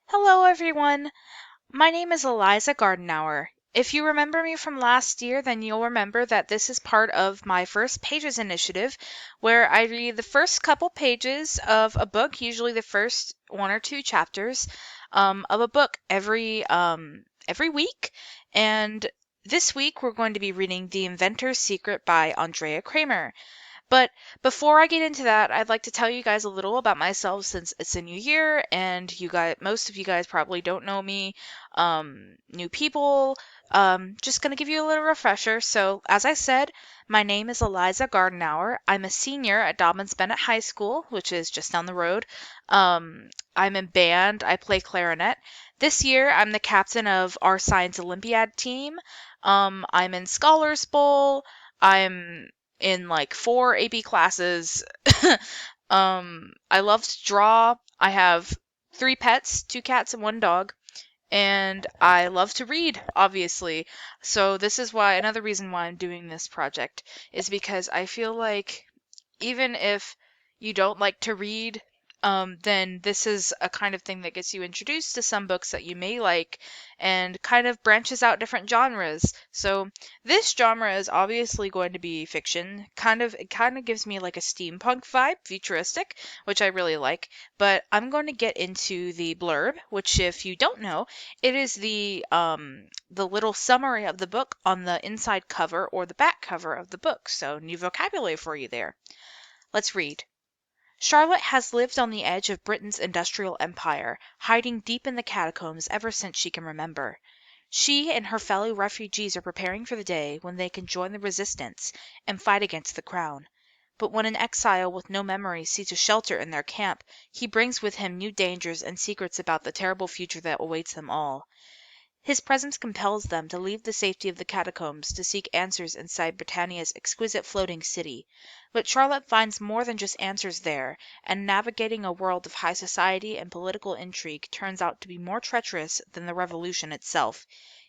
Hello, everyone. My name is Eliza Gardenauer. If you remember me from last year, then you'll remember that this is part of my First Pages initiative, where I read the first couple pages of a book, usually the first one or two chapters of a book every week. And this week, we're going to be reading The Inventor's Secret by Andrea Cremer. But before I get into that, I'd like to tell you guys a little about myself since it's a new year and most of you guys probably don't know me. New people. Just gonna give you a little refresher. So, as I said, my name is Eliza Gardenauer. I'm a senior at Dobbins Bennett High School, which is just down the road. I'm in band. I play clarinet. This year, I'm the captain of our science Olympiad team. I'm in Scholars Bowl. I'm in like 4 AP classes. I love to draw. I have 3 pets, 2 cats and 1 dog, and I love to read, obviously. So this is why another reason why I'm doing this project is because I feel like even if you don't like to read, then this is a kind of thing that gets you introduced to some books that you may like and kind of branches out different genres. So this genre is obviously going to be fiction. It kind of gives me like a steampunk vibe, futuristic, which I really like. But I'm going to get into the blurb, which if you don't know, it is the little summary of the book on the inside cover or the back cover of the book. So new vocabulary for you there. Let's read. Charlotte has lived on the edge of Britain's industrial empire, hiding deep in the catacombs ever since she can remember. She and her fellow refugees are preparing for the day when they can join the resistance and fight against the crown. But when an exile with no memories seeks a shelter in their camp, he brings with him new dangers and secrets about the terrible future that awaits them all. His presence compels them to leave the safety of the catacombs to seek answers inside Britannia's exquisite floating city. But Charlotte finds more than just answers there, and navigating a world of high society and political intrigue turns out to be more treacherous than the Revolution itself.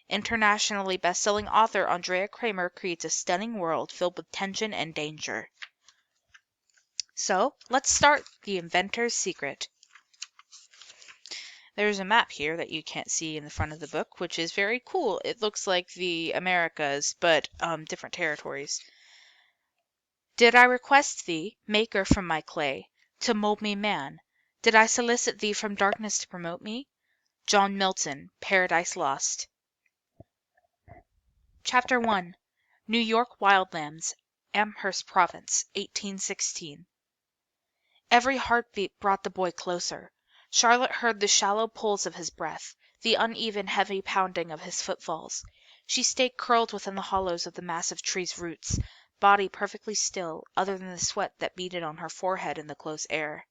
Internationally best-selling author Andrea Cremer creates a stunning world filled with tension and danger. So, let's start The Inventor's Secret. There's a map here that you can't see in the front of the book, which is very cool. It looks like the Americas, but different territories. Did I request thee, maker from my clay, to mold me man? Did I solicit thee from darkness to promote me? John Milton, Paradise Lost. Chapter 1. New York Wildlands, Amherst Province, 1816. Every heartbeat brought the boy closer. Charlotte heard the shallow pulls of his breath, the uneven, heavy pounding of his footfalls. She stayed curled within the hollows of the massive tree's roots, body perfectly still, other than the sweat that beaded on her forehead in the close air.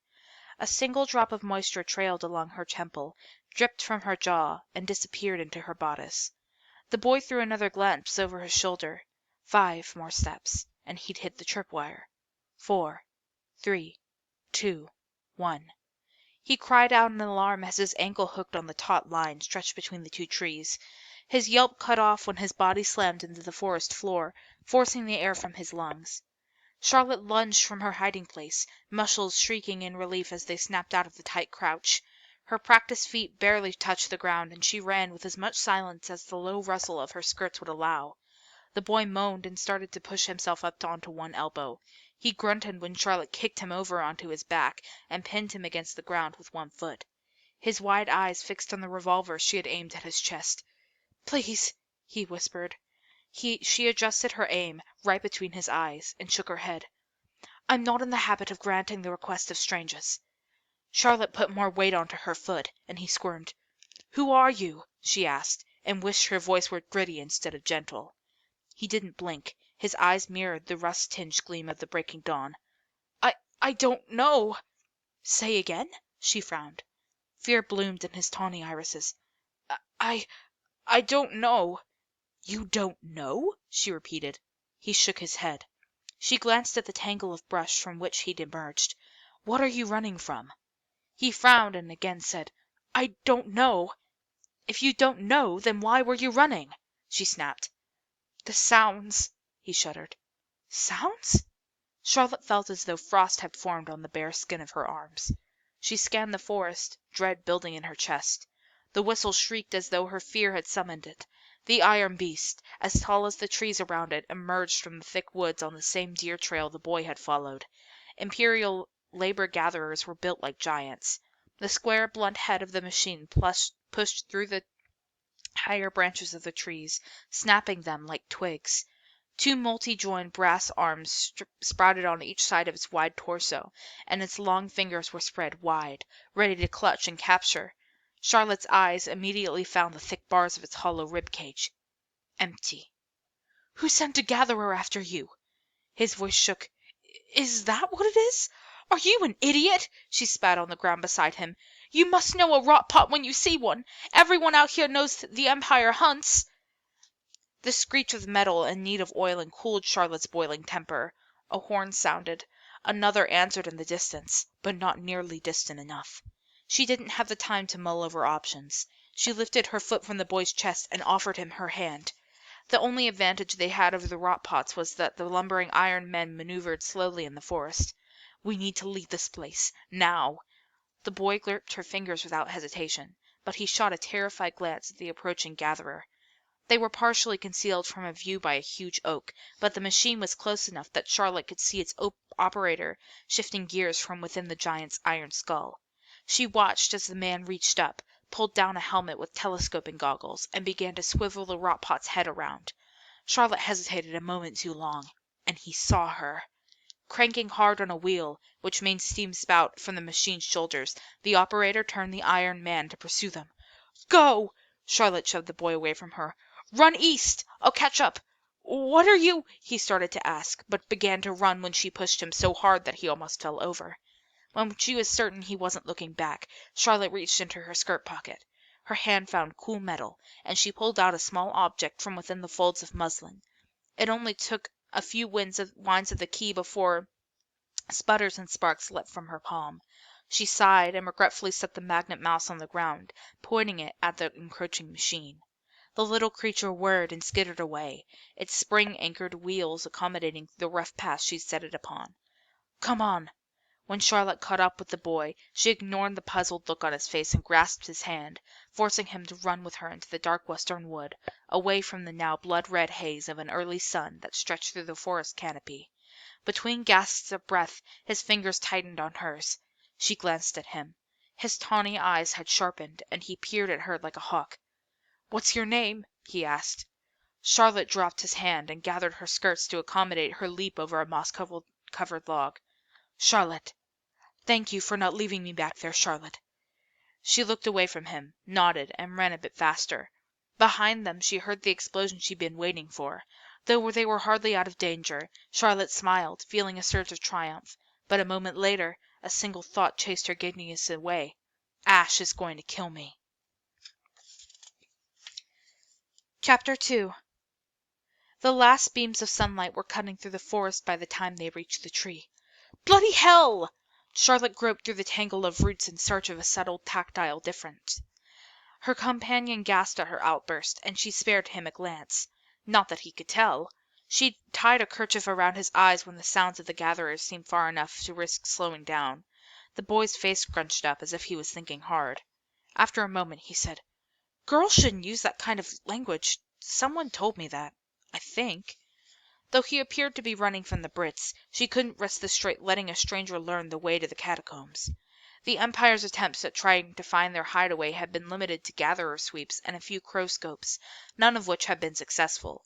A single drop of moisture trailed along her temple, dripped from her jaw, and disappeared into her bodice. The boy threw another glance over his shoulder. 5 more steps, and he'd hit the tripwire. 4, 3, 2, 1. He cried out in alarm as his ankle hooked on the taut line stretched between the 2 trees. His yelp cut off when his body slammed into the forest floor, forcing the air from his lungs. Charlotte lunged from her hiding place, muscles shrieking in relief as they snapped out of the tight crouch. Her practiced feet barely touched the ground, and she ran with as much silence as the low rustle of her skirts would allow. The boy moaned and started to push himself up onto one elbow. He grunted when Charlotte kicked him over onto his back and pinned him against the ground with one foot. His wide eyes fixed on the revolver she had aimed at his chest. "Please," he whispered. She adjusted her aim, right between his eyes, and shook her head. "I'm not in the habit of granting the request of strangers." Charlotte put more weight onto her foot, and he squirmed. "Who are you?" she asked, and wished her voice were gritty instead of gentle. He didn't blink. His eyes mirrored the rust-tinged gleam of the breaking dawn. I don't know." "Say again?" She frowned. Fear bloomed in his tawny irises. I I don't know." "You don't know?" she repeated. He shook his head. She glanced at the tangle of brush from which he'd emerged. "What are you running from?" He frowned and again said, "I don't know." "If you don't know, then why were you running?" she snapped. "The sounds," he shuddered. "Sounds?" Charlotte felt as though frost had formed on the bare skin of her arms. She scanned the forest, dread building in her chest. The whistle shrieked as though her fear had summoned it. The iron beast, as tall as the trees around it, emerged from the thick woods on the same deer trail the boy had followed. Imperial labor gatherers were built like giants. The square, blunt head of the machine pushed through the higher branches of the trees, snapping them like twigs. Two multi-joined brass arms sprouted on each side of its wide torso, and its long fingers were spread wide, ready to clutch and capture. Charlotte's eyes immediately found the thick bars of its hollow rib cage. Empty. "Who sent a gatherer after you?" His voice shook. "Is that what it is? Are you an idiot?" She spat on the ground beside him. "You must know a rot pot when you see one. Everyone out here knows the Empire hunts." The screech of metal in need of oiling cooled Charlotte's boiling temper. A horn sounded. Another answered in the distance, but not nearly distant enough. She didn't have the time to mull over options. She lifted her foot from the boy's chest and offered him her hand. The only advantage they had over the rot pots was that the lumbering iron men maneuvered slowly in the forest. "We need to leave this place. Now." The boy gripped her fingers without hesitation, but he shot a terrified glance at the approaching gatherer. They were partially concealed from view by a huge oak, but the machine was close enough that Charlotte could see its operator shifting gears from within the giant's iron skull. She watched as the man reached up, pulled down a helmet with telescoping goggles, and began to swivel the rot pot's head around. Charlotte hesitated a moment too long, and he saw her. Cranking hard on a wheel, which made steam spout from the machine's shoulders, the operator turned the iron man to pursue them. "Go!" Charlotte shoved the boy away from her. "Run east! I'll catch up. What are you—" he started to ask, but began to run when she pushed him so hard that he almost fell over. When she was certain he wasn't looking back, Charlotte reached into her skirt pocket. Her hand found cool metal, and she pulled out a small object from within the folds of muslin. It only took a few winds of the key before sputters and sparks leapt from her palm. She sighed and regretfully set the magnet mouse on the ground, pointing it at the encroaching machine. The little creature whirred and skittered away, its spring-anchored wheels accommodating the rough path she set it upon. "Come on!" When Charlotte caught up with the boy, she ignored the puzzled look on his face and grasped his hand, forcing him to run with her into the dark western wood, away from the now blood-red haze of an early sun that stretched through the forest canopy. Between gasps of breath, his fingers tightened on hers. She glanced at him. His tawny eyes had sharpened, and he peered at her like a hawk. "What's your name?" he asked. Charlotte dropped his hand and gathered her skirts to accommodate her leap over a moss-covered log. "Charlotte. Thank you for not leaving me back there, Charlotte." She looked away from him, nodded, and ran a bit faster. Behind them she heard the explosion she'd been waiting for. Though they were hardly out of danger, Charlotte smiled, feeling a surge of triumph. But a moment later, a single thought chased her giddiness away. "Ash is going to kill me." Chapter 2. The last beams of sunlight were cutting through the forest by the time they reached the tree. "Bloody hell!" Charlotte groped through the tangle of roots in search of a subtle tactile difference. Her companion gasped at her outburst, and she spared him a glance. Not that he could tell. She'd tied a kerchief around his eyes when the sounds of the gatherers seemed far enough to risk slowing down. The boy's face scrunched up as if he was thinking hard. After a moment he said, "Girls shouldn't use that kind of language. Someone told me that, I think." Though he appeared to be running from the Brits, she couldn't risk letting a stranger learn the way to the catacombs. The Empire's attempts at trying to find their hideaway had been limited to gatherer sweeps and a few crow scopes, none of which had been successful.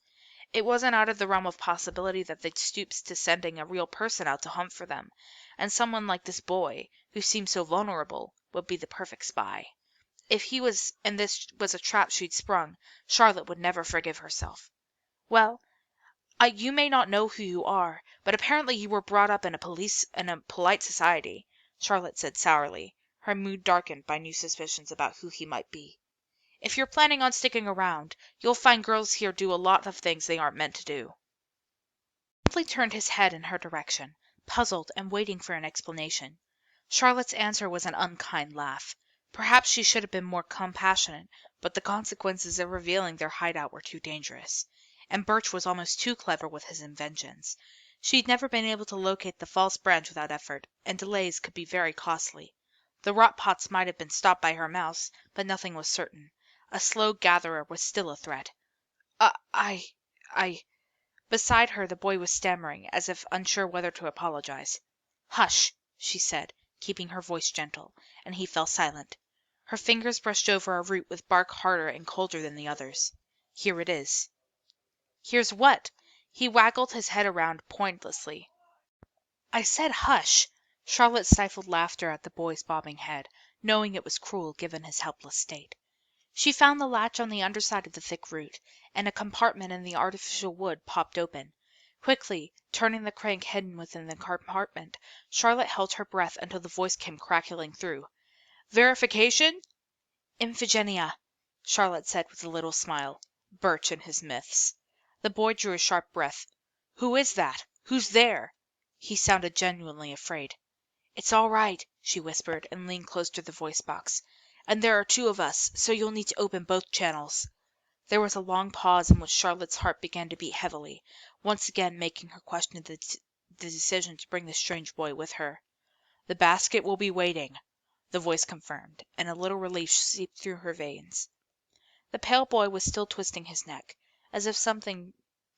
It wasn't out of the realm of possibility that they'd stoop to sending a real person out to hunt for them, and someone like this boy, who seemed so vulnerable, would be the perfect spy. If he was, and this was a trap she'd sprung, Charlotte would never forgive herself. "Well, you may not know who you are, but apparently you were brought up in a polite society," Charlotte said sourly, her mood darkened by new suspicions about who he might be. "If you're planning on sticking around, you'll find girls here do a lot of things they aren't meant to do." He simply turned his head in her direction, puzzled and waiting for an explanation. Charlotte's answer was an unkind laugh. Perhaps she should have been more compassionate, but the consequences of revealing their hideout were too dangerous. And Birch was almost too clever with his inventions. She'd never been able to locate the false branch without effort, and delays could be very costly. The rot pots might have been stopped by her mouse, but nothing was certain. A slow gatherer was still a threat. I. Beside her the boy was stammering, as if unsure whether to apologize. "Hush," she said, keeping her voice gentle, and he fell silent. Her fingers brushed over a root with bark harder and colder than the others. "Here it is." "Here's what?" He waggled his head around pointlessly. "I said hush." Charlotte stifled laughter at the boy's bobbing head, knowing it was cruel given his helpless state. She found the latch on the underside of the thick root, and a compartment in the artificial wood popped open. Quickly, turning the crank hidden within the compartment, Charlotte held her breath until the voice came crackling through. "Verification?" "Iphigenia," Charlotte said with a little smile. Birch and his myths. The boy drew a sharp breath. "Who is that? Who's there?" He sounded genuinely afraid. "It's all right," she whispered, and leaned close to the voice box. "And there are two of us, so you'll need to open both channels." There was a long pause in which Charlotte's heart began to beat heavily, once again making her question the decision to bring the strange boy with her. "The basket will be waiting," the voice confirmed, and a little relief seeped through her veins. The pale boy was still twisting his neck, as if something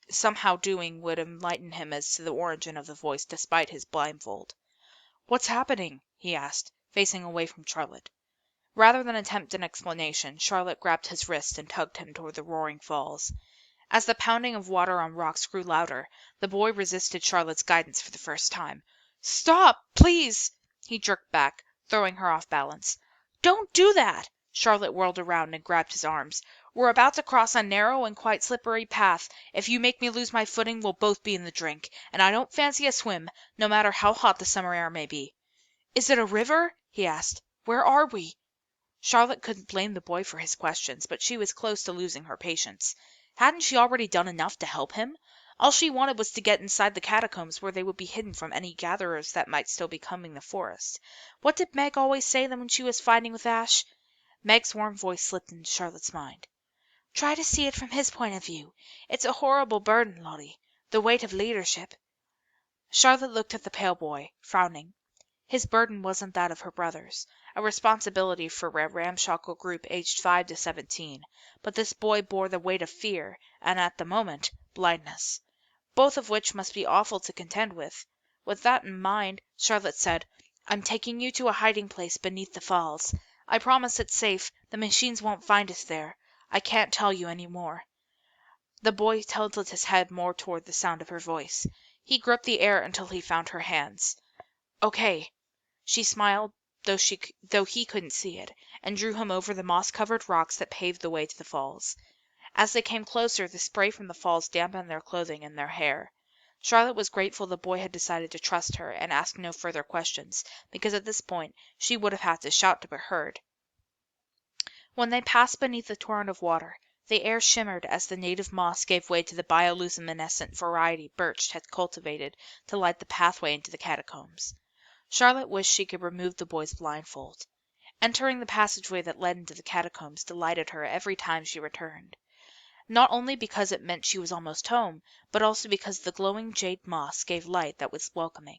somehow doing would enlighten him as to the origin of the voice despite his blindfold. "What's happening?" he asked, facing away from Charlotte. Rather than attempt an explanation, Charlotte grabbed his wrist and tugged him toward the roaring falls. As the pounding of water on rocks grew louder, the boy resisted Charlotte's guidance for the first time. "Stop, please!" he jerked back, throwing her off balance. "Don't do that!" Charlotte whirled around and grabbed his arms. "We're about to cross a narrow and quite slippery path. If you make me lose my footing, we'll both be in the drink, and I don't fancy a swim, no matter how hot the summer air may be." "Is it a river?" he asked. "Where are we?" Charlotte couldn't blame the boy for his questions, but she was close to losing her patience. Hadn't she already done enough to help him? All she wanted was to get inside the catacombs where they would be hidden from any gatherers that might still be combing the forest. What did Meg always say when she was fighting with Ash? Meg's warm voice slipped into Charlotte's mind. "Try to see it from his point of view. It's a horrible burden, Lottie. The weight of leadership." Charlotte looked at the pale boy, frowning. His burden wasn't that of her brothers, a responsibility for a ramshackle group aged 5 to 17, but this boy bore the weight of fear, and at the moment, blindness, both of which must be awful to contend with. With that in mind, Charlotte said, "I'm taking you to a hiding place beneath the falls. I promise it's safe. The machines won't find us there. I can't tell you any more." The boy tilted his head more toward the sound of her voice. He gripped the air until he found her hands. "Okay." She smiled, though he couldn't see it, and drew him over the moss-covered rocks that paved the way to the falls. As they came closer, the spray from the falls dampened their clothing and their hair. Charlotte was grateful the boy had decided to trust her and ask no further questions, because at this point she would have had to shout to be heard. When they passed beneath the torrent of water, the air shimmered as the native moss gave way to the bioluminescent variety Birch had cultivated to light the pathway into the catacombs. Charlotte wished she could remove the boy's blindfold. Entering the passageway that led into the catacombs delighted her every time she returned. Not only because it meant she was almost home, but also because the glowing jade moss gave light that was welcoming.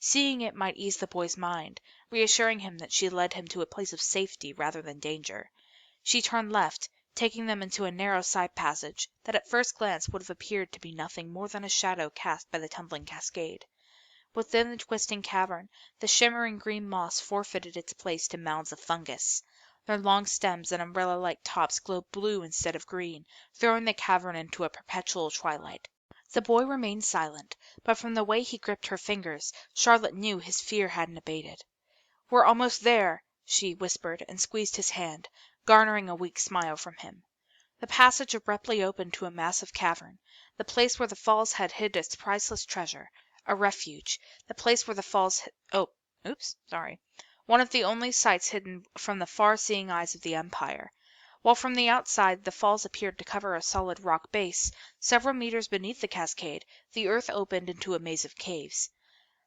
Seeing it might ease the boy's mind, reassuring him that she led him to a place of safety rather than danger. She turned left, taking them into a narrow side passage that at first glance would have appeared to be nothing more than a shadow cast by the tumbling cascade. Within the twisting cavern, the shimmering green moss forfeited its place to mounds of fungus. Their long stems and umbrella-like tops glowed blue instead of green, throwing the cavern into a perpetual twilight. The boy remained silent, but from the way he gripped her fingers, Charlotte knew his fear hadn't abated. "We're almost there," she whispered, and squeezed his hand, garnering a weak smile from him. The passage abruptly opened to a massive cavern, the place where the falls had hid its priceless treasure, a refuge, the place where the falls one of the only sights hidden from the far-seeing eyes of the Empire. While from the outside the falls appeared to cover a solid rock base, several meters beneath the cascade the earth opened into a maze of caves.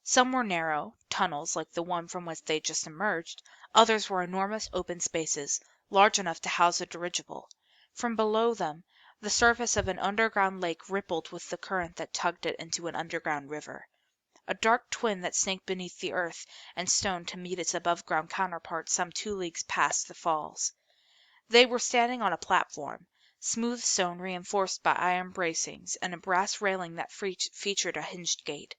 Some were narrow, tunnels like the one from which they had just emerged, others were enormous open spaces, large enough to house a dirigible. From below them, the surface of an underground lake rippled with the current that tugged it into an underground river. a dark twin that sank beneath the earth and stone to meet its above-ground counterpart some 2 leagues past the falls. They were standing on a platform, smooth stone reinforced by iron bracings and a brass railing that featured a hinged gate.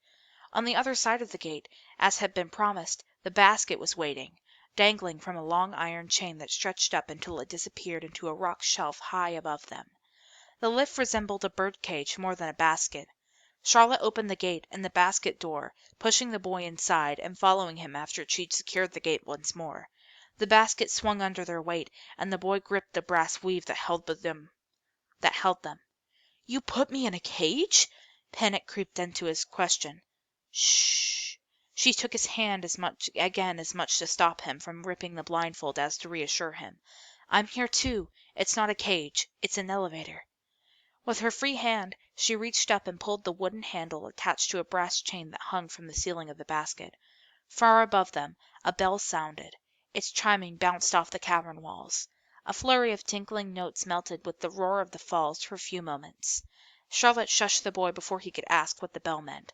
On the other side of the gate, as had been promised, the basket was waiting, dangling from a long iron chain that stretched up until it disappeared into a rock shelf high above them. The lift resembled a bird cage more than a basket. Charlotte opened the gate and the basket door, pushing the boy inside and following him after she'd secured the gate once more. The basket swung under their weight, and the boy gripped the brass weave that held them. "You put me in a cage?" Panic creeped into his question. "Shh!" She took his hand as much to stop him from ripping the blindfold as to reassure him. "I'm here too. It's not a cage. It's an elevator." With her free hand she reached up and pulled the wooden handle attached to a brass chain that hung from the ceiling of the basket. Far above them a bell sounded. Its chiming bounced off the cavern walls. A flurry of tinkling notes melted with the roar of the falls for a few moments. Charlotte shushed the boy before he could ask what the bell meant.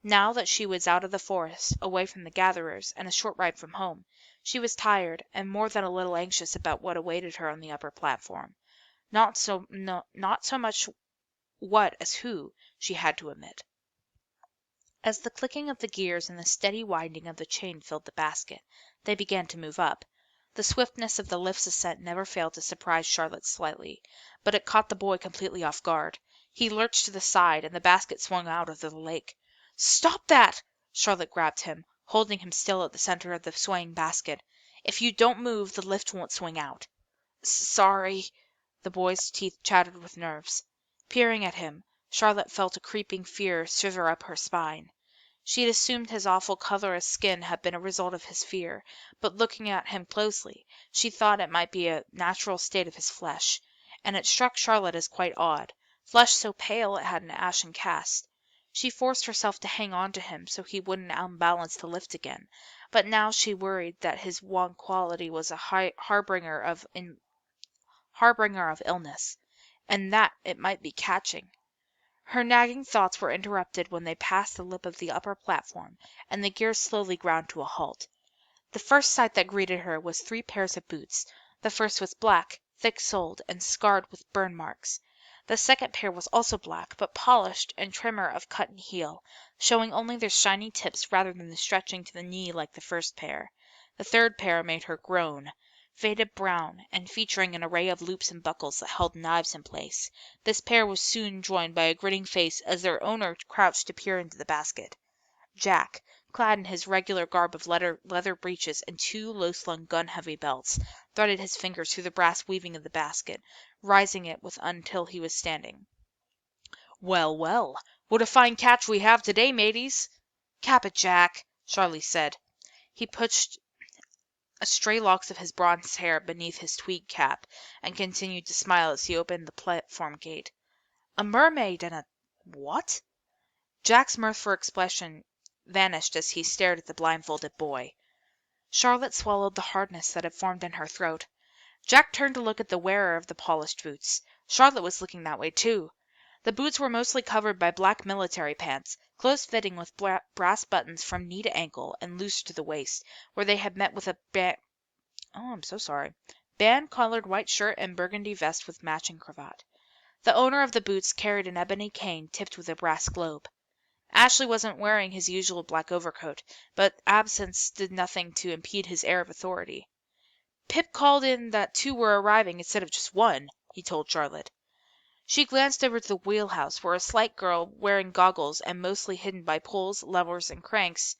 Now that she was out of the forest, away from the gatherers, and a short ride from home, she was tired and more than a little anxious about what awaited her on the upper platform. Not so much what as who, she had to admit. As the clicking of the gears and the steady winding of the chain filled the basket, they began to move up. The swiftness of the lift's ascent never failed to surprise Charlotte slightly, but it caught the boy completely off guard. He lurched to the side, and the basket swung out of the lake. "Stop that!" Charlotte grabbed him, holding him still at the center of the swaying basket. "If you don't move, the lift won't swing out." "Sorry." The boy's teeth chattered with nerves. Peering at him, Charlotte felt a creeping fear shiver up her spine. She had assumed his awful colorless skin had been a result of his fear, but looking at him closely, she thought it might be a natural state of his flesh, and it struck Charlotte as quite odd, flesh so pale it had an ashen cast. She forced herself to hang on to him so he wouldn't unbalance the lift again, but now she worried that his one quality was a harbinger of illness, and that it might be catching. Her nagging thoughts were interrupted when they passed the lip of the upper platform, and the gears slowly ground to a halt. The first sight that greeted her was 3 pairs of boots. The first was black, thick-soled, and scarred with burn marks. The second pair was also black, but polished and trimmer of cut and heel, showing only their shiny tips rather than stretching to the knee like the first pair. The third pair made her groan. Faded brown, and featuring an array of loops and buckles that held knives in place, this pair was soon joined by a grinning face as their owner crouched to peer into the basket. Jack, clad in his regular garb of leather breeches and 2 low-slung gun-heavy belts, threaded his fingers through the brass weaving of the basket, rising it until he was standing. "Well, well, what a fine catch we have today, mateys!" "Cap it, Jack," Charlie said. He pushed a stray locks of his bronze hair beneath his tweed cap, and continued to smile as he opened the platform gate. "A mermaid and a what?" Jack's mirthful expression vanished as he stared at the blindfolded boy. Charlotte swallowed the hardness that had formed in her throat. Jack turned to look at the wearer of the polished boots. Charlotte was looking that way too. The boots were mostly covered by black military pants, close-fitting with brass buttons from knee to ankle and loose to the waist, where they had met with a band-collared white shirt and burgundy vest with matching cravat. The owner of the boots carried an ebony cane tipped with a brass globe. Ashley wasn't wearing his usual black overcoat, but absence did nothing to impede his air of authority. "Pip called in that 2 were arriving instead of just 1," he told Charlotte. She glanced over to the wheelhouse, where a slight girl, wearing goggles and mostly hidden by pulleys, levers, and cranks.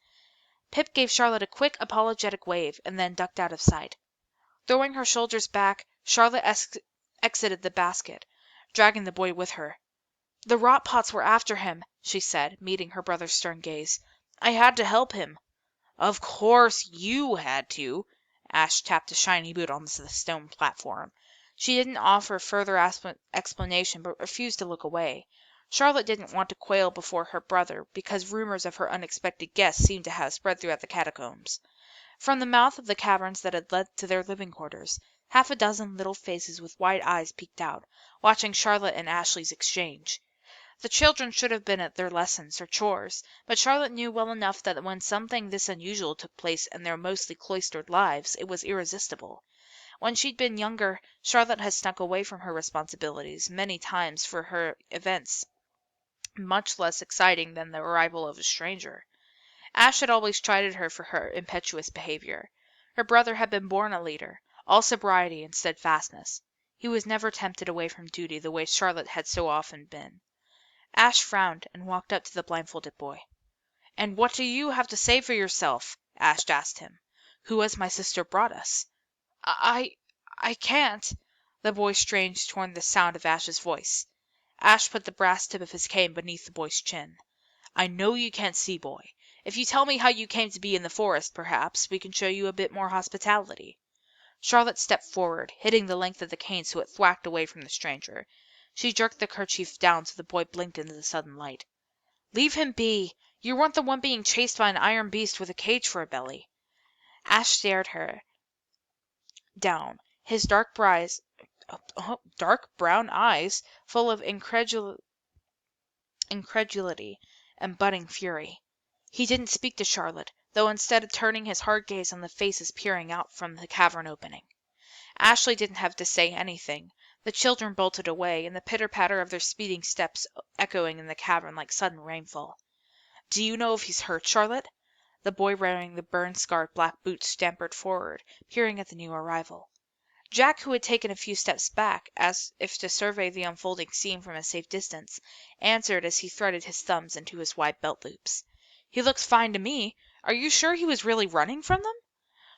Pip gave Charlotte a quick, apologetic wave, and then ducked out of sight. Throwing her shoulders back, Charlotte exited the basket, dragging the boy with her. "The rot pots were after him," she said, meeting her brother's stern gaze. "I had to help him." "Of course you had to." Ash tapped a shiny boot on the stone platform. She didn't offer further explanation, but refused to look away. Charlotte didn't want to quail before her brother, because rumors of her unexpected guest seemed to have spread throughout the catacombs. From the mouth of the caverns that had led to their living quarters, half a dozen little faces with wide eyes peeked out, watching Charlotte and Ashley's exchange. The children should have been at their lessons or chores, but Charlotte knew well enough that when something this unusual took place in their mostly cloistered lives, it was irresistible. When she'd been younger, Charlotte had snuck away from her responsibilities many times for her events much less exciting than the arrival of a stranger. Ash had always chided her for her impetuous behavior. Her brother had been born a leader, all sobriety and steadfastness. He was never tempted away from duty the way Charlotte had so often been. Ash frowned and walked up to the blindfolded boy. "And what do you have to say for yourself?" Ash asked him. "Who has my sister brought us?" "I I can't." The boy strained toward the sound of Ash's voice. Ash put the brass tip of his cane beneath the boy's chin. "I know you can't see, boy. If you tell me how you came to be in the forest, perhaps we can show you a bit more hospitality." Charlotte stepped forward, hitting the length of the cane so it thwacked away from the stranger. She jerked the kerchief down so the boy blinked into the sudden light. "Leave him be! You weren't the one being chased by an iron beast with a cage for a belly." Ash stared her down, his dark brown eyes full of incredulity and budding fury. He didn't speak to Charlotte, though instead turning his hard gaze on the faces peering out from the cavern opening. Ashley didn't have to say anything. The children bolted away, and the pitter-patter of their speeding steps echoing in the cavern like sudden rainfall. "Do you know if he's hurt, Charlotte?" The boy wearing the burn-scarred black boots stammered forward, peering at the new arrival. Jack, who had taken a few steps back, as if to survey the unfolding scene from a safe distance, answered as he threaded his thumbs into his wide belt loops. "He looks fine to me. Are you sure he was really running from them?"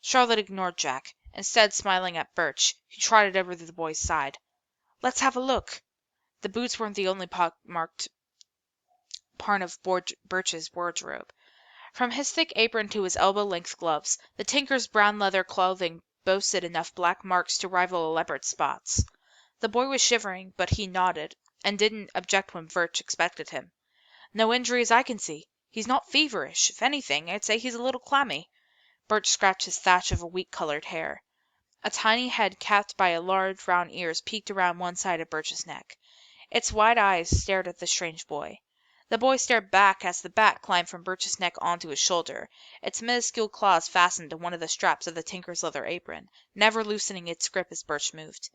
Charlotte ignored Jack, instead smiling at Birch, who trotted over to the boy's side. "Let's have a look." The boots weren't the only pock-marked part of Birch's wardrobe. From his thick apron to his elbow-length gloves, the tinker's brown leather clothing boasted enough black marks to rival a leopard's spots. The boy was shivering, but he nodded, and didn't object when Birch expected him. "No injuries I can see. He's not feverish. If anything, I'd say he's a little clammy." Birch scratched his thatch of wheat-colored hair. A tiny head capped by large round ears peeked around one side of Birch's neck. Its wide eyes stared at the strange boy. The boy stared back as the bat climbed from Birch's neck onto his shoulder, its minuscule claws fastened to one of the straps of the tinker's leather apron, never loosening its grip as Birch moved.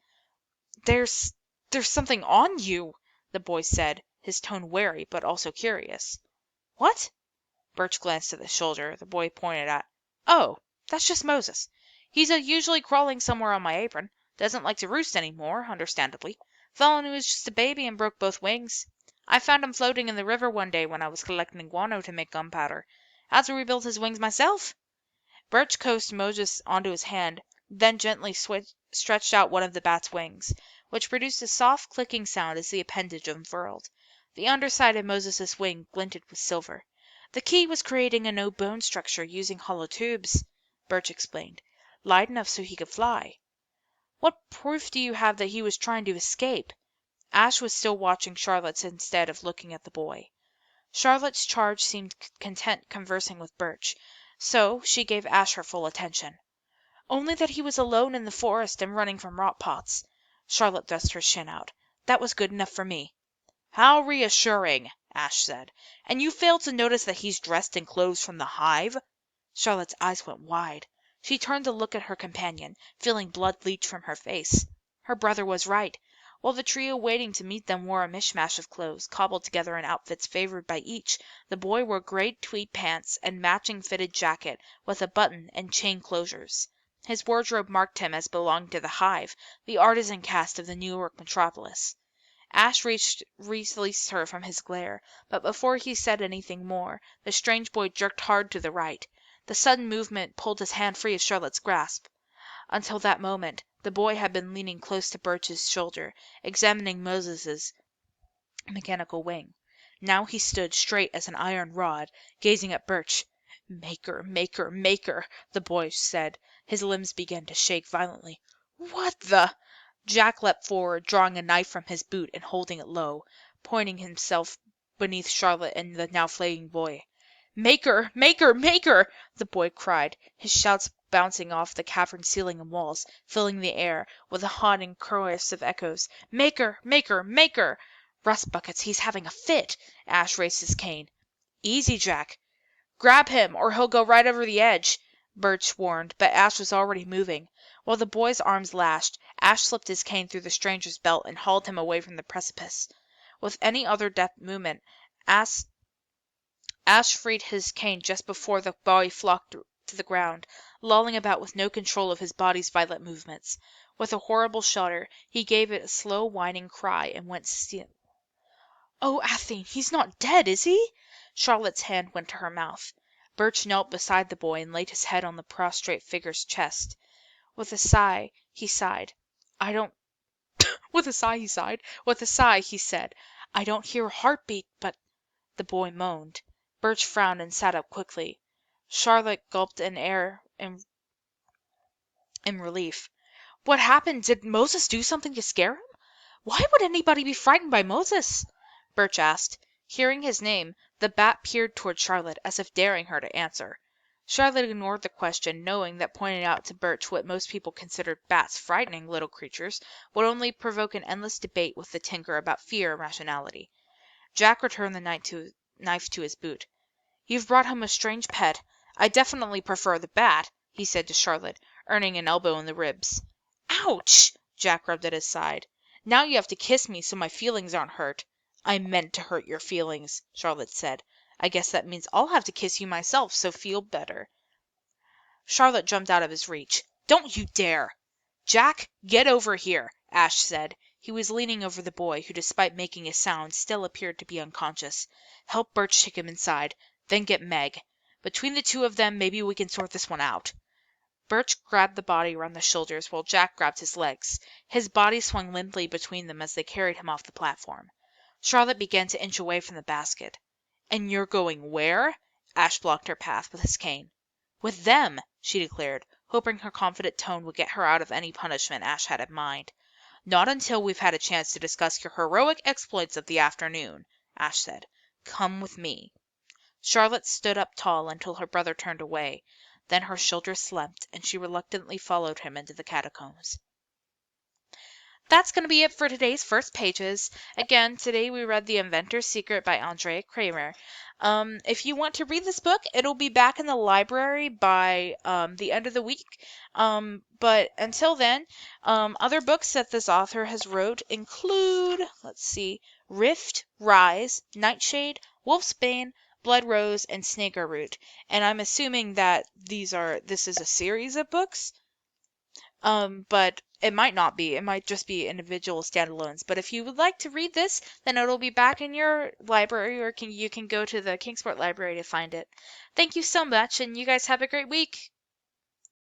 "There's something on you," the boy said, his tone wary but also curious. "What?" Birch glanced at the shoulder the boy pointed at. "Oh, that's just Moses. He's usually crawling somewhere on my apron. Doesn't like to roost any more, understandably. Fell when he was just a baby and broke both wings. I found him floating in the river one day when I was collecting guano to make gunpowder. Had to rebuild his wings myself." Birch coaxed Moses onto his hand, then gently stretched out one of the bat's wings, which produced a soft clicking sound as the appendage unfurled. The underside of Moses's wing glinted with silver. "The key was creating a no-bone structure using hollow tubes," Birch explained. "Light enough so he could fly." "What proof do you have that he was trying to escape?" Ash was still watching Charlotte instead of looking at the boy. Charlotte's charge seemed content conversing with Birch, so she gave Ash her full attention. "Only that he was alone in the forest and running from rot pots." Charlotte thrust her chin out. "That was good enough for me." "How reassuring!" Ash said. "And you failed to notice that he's dressed in clothes from the hive?" Charlotte's eyes went wide. She turned to look at her companion, feeling blood leach from her face. Her brother was right. While the trio waiting to meet them wore a mishmash of clothes, cobbled together in outfits favored by each, the boy wore gray tweed pants and matching fitted jacket with a button and chain closures. His wardrobe marked him as belonging to the hive, the artisan caste of the New York metropolis. Ash released her from his glare, but before he said anything more, the strange boy jerked hard to the right. The sudden movement pulled his hand free of Charlotte's grasp. Until that moment, the boy had been leaning close to Birch's shoulder, examining Moses's mechanical wing. Now he stood straight as an iron rod, gazing at Birch. "Maker, maker, maker," the boy said. His limbs began to shake violently. "What the—" Jack leapt forward, drawing a knife from his boot and holding it low, pointing himself beneath Charlotte and the now fleeing boy. "Maker, maker, maker!" the boy cried, his shouts bouncing off the cavern ceiling and walls, filling the air with a haunting chorus of echoes. "Maker, maker, maker!" Rust buckets, he's having a fit. Ash raised his cane. Easy, Jack. Grab him, or he'll go right over the edge, Birch warned, but Ash was already moving. While the boy's arms lashed, Ash slipped his cane through the stranger's belt and hauled him away from the precipice. With any other deft movement, Ash freed his cane just before the boy flopped to the ground, lolling about with no control of his body's violent movements. With a horrible shudder, he gave it a slow whining cry and went still. "Oh, Athene, he's not dead, is he?" Charlotte's hand went to her mouth. Birch knelt beside the boy and laid his head on the prostrate figure's chest. With a sigh, he said, "I don't hear a heartbeat, but—" The boy moaned. Birch frowned and sat up quickly. Charlotte gulped in air in relief. "What happened? Did Moses do something to scare him? Why would anybody be frightened by Moses?" Birch asked. Hearing his name, the bat peered toward Charlotte, as if daring her to answer. Charlotte ignored the question, knowing that pointing out to Birch what most people considered bats frightening little creatures would only provoke an endless debate with the tinker about fear and rationality. Jack returned the knife to his boot. "You've brought home a strange pet. I definitely prefer the bat," he said to Charlotte, earning an elbow in the ribs. "Ouch!" Jack rubbed at his side. "Now you have to kiss me so my feelings aren't hurt." "I meant to hurt your feelings," Charlotte said. "I guess that means I'll have to kiss you myself, so feel better." Charlotte jumped out of his reach. "Don't you dare!" "Jack, get over here," Ash said. He was leaning over the boy, who, despite making a sound, still appeared to be unconscious. "Help Birch take him inside. Then get Meg. Between the two of them, maybe we can sort this one out." Birch grabbed the body around the shoulders while Jack grabbed his legs. His body swung limply between them as they carried him off the platform. Charlotte began to inch away from the basket. "And you're going where?" Ash blocked her path with his cane. "With them," she declared, hoping her confident tone would get her out of any punishment Ash had in mind. "Not until we've had a chance to discuss your heroic exploits of the afternoon," Ash said. "Come with me." Charlotte stood up tall until her brother turned away. Then her shoulders slumped, and she reluctantly followed him into the catacombs. That's going to be it for today's first pages. Again, today we read The Inventor's Secret by Andrea Cremer. If you want to read this book, it'll be back in the library by the end of the week. But until then, other books that this author has wrote include, let's see, Rift, Rise, Nightshade, Wolfsbane, Blood Rose, and Snaker Root. And I'm assuming that this is a series of books. But it might not be. It might just be individual standalones. But if you would like to read this, then it'll be back in your library, or you can go to the Kingsport Library to find it. Thank you so much, and you guys have a great week.